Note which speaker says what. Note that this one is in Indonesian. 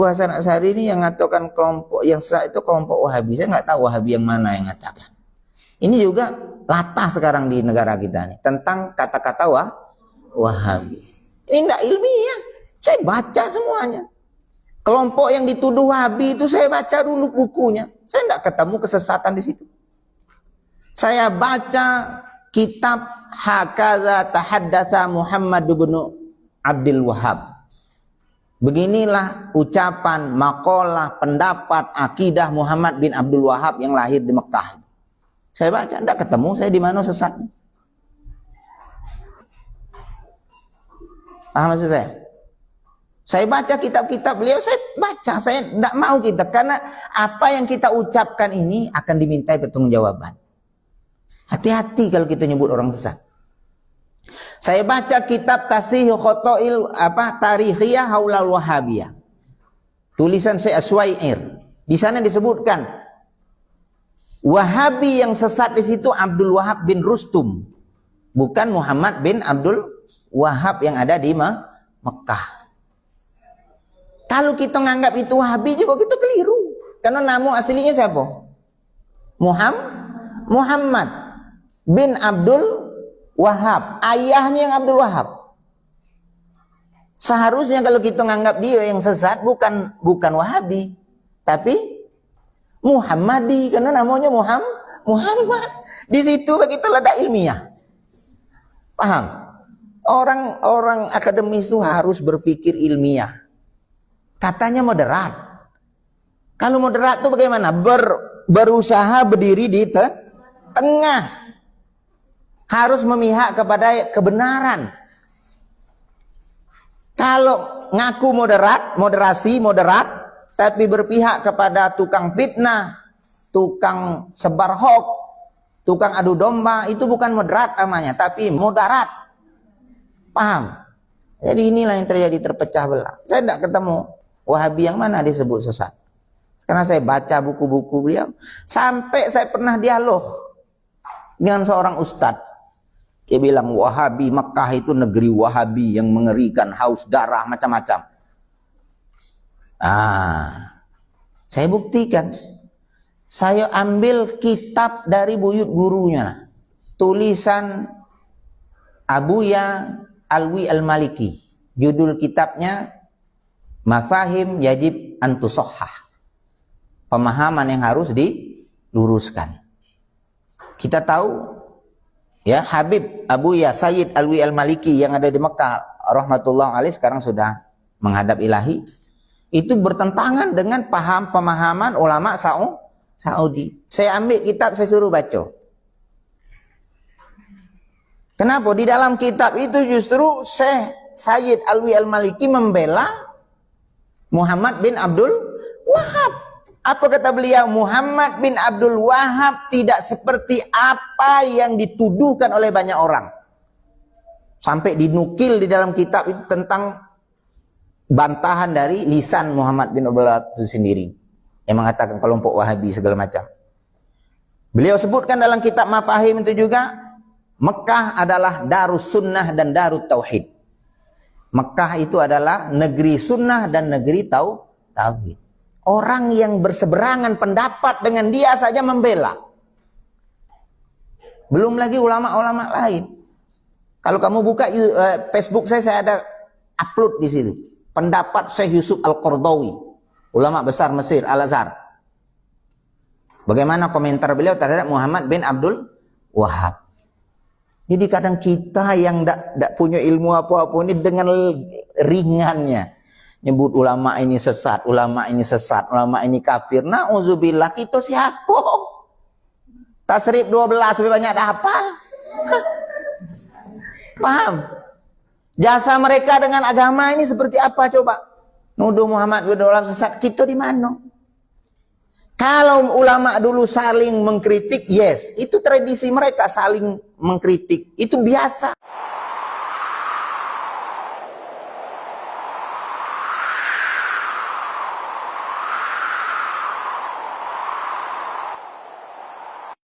Speaker 1: Hasan Asy'ari ini yang mengatakan kelompok yang sah itu kelompok Wahabi. Saya nggak tahu Wahabi yang mana yang mengatakan. Ini juga latah sekarang di negara kita nih tentang kata-kata Wahabi. Ini nggak ilmiah. Saya baca semuanya. Kelompok yang dituduh Wahabi itu saya baca dulu bukunya. Saya nggak ketemu kesesatan di situ. Saya baca kitab Hakaza Tahaddatsa Muhammad bin Abdul Wahhab. Beginilah ucapan, makalah, pendapat, akidah Muhammad bin Abdul Wahhab yang lahir di Mekah. Saya baca, tidak ketemu saya di mana sesat. Paham maksud saya? Saya baca kitab-kitab beliau, saya baca, saya tidak mau kitab karena apa yang kita ucapkan ini akan dimintai pertanggungjawaban. Hati-hati kalau kita nyebut orang sesat. Saya baca kitab Tasihih Khotoil Tarikhiyah Haulal Wahabiyah. Tulisan Syekh Aswair. Di sana disebutkan Wahabi yang sesat di situ Abdul Wahhab bin Rustum, bukan Muhammad bin Abdul Wahhab yang ada di Mekah. Kalau kita nganggap itu Wahabi juga kita keliru. Karena nama aslinya siapa? Muhammad bin Abdul Wahhab, ayahnya yang Abdul Wahhab. Seharusnya kalau kita nganggap dia yang sesat bukan Wahabi, tapi Muhammadi karena namanya Muhammad. Di situ begitu ada ilmiah. Paham? Orang akademis itu harus berpikir ilmiah. Katanya moderat. Kalau moderat itu bagaimana? Berusaha berdiri di tengah. Harus memihak kepada kebenaran. Kalau ngaku moderat, tapi berpihak kepada tukang fitnah, tukang sebar hoax, tukang adu domba, itu bukan moderat namanya, tapi mudarat. Paham? Jadi inilah yang terjadi, terpecah belah. Saya tidak ketemu Wahabi yang mana disebut sesat. Karena saya baca buku-buku beliau, sampai saya pernah dialog dengan seorang ustadz. Dia bilang Wahabi Mekah itu negeri Wahabi yang mengerikan, haus darah macam-macam. Saya buktikan. Saya ambil kitab dari buyut gurunya. Tulisan Abuya Alwi Al-Maliki. Judul kitabnya Mafahim Yajib Antusohhah. Pemahaman yang harus diluruskan. Kita tahu ya, Habib Abuya Sayyid Alwi Al-Maliki yang ada di Mekah rahmatullah alaih sekarang sudah menghadap ilahi. Itu bertentangan dengan pemahaman ulama Saudi. Saya ambil kitab, saya suruh baca. Kenapa? Di dalam kitab itu justru Syekh Sayyid Alwi Al-Maliki membela Muhammad bin Abdul Wahhab. Apa kata beliau? Muhammad bin Abdul Wahhab tidak seperti apa yang dituduhkan oleh banyak orang. Sampai dinukil di dalam kitab itu tentang bantahan dari lisan Muhammad bin Abdul Wahhab itu sendiri. Yang mengatakan kelompok Wahabi segala macam. Beliau sebutkan dalam kitab Mafahim itu juga, Mekah adalah Darus Sunnah dan Darut Tauhid. Mekah itu adalah negeri sunnah dan negeri tauhid. Orang yang berseberangan pendapat dengan dia saja membela. Belum lagi ulama-ulama lain. Kalau kamu buka Facebook saya ada upload di situ. Pendapat Syekh Yusuf Al-Qaradawi, ulama besar Mesir, Al-Azhar. Bagaimana komentar beliau terhadap Muhammad bin Abdul Wahhab. Jadi kadang kita yang tidak punya ilmu apa-apa ini dengan ringannya nyebut ulama ini sesat, ulama ini sesat, ulama ini kafir. Na'udzubillah, kita siapa? Tasrif 12 lebih banyak dah hafal. Paham? Jasa mereka dengan agama ini seperti apa coba? Nuduh Muhammad bin Abdul Wahhab sesat, kita di mana? Kalau ulama dulu saling mengkritik, yes, itu tradisi mereka saling mengkritik, itu biasa.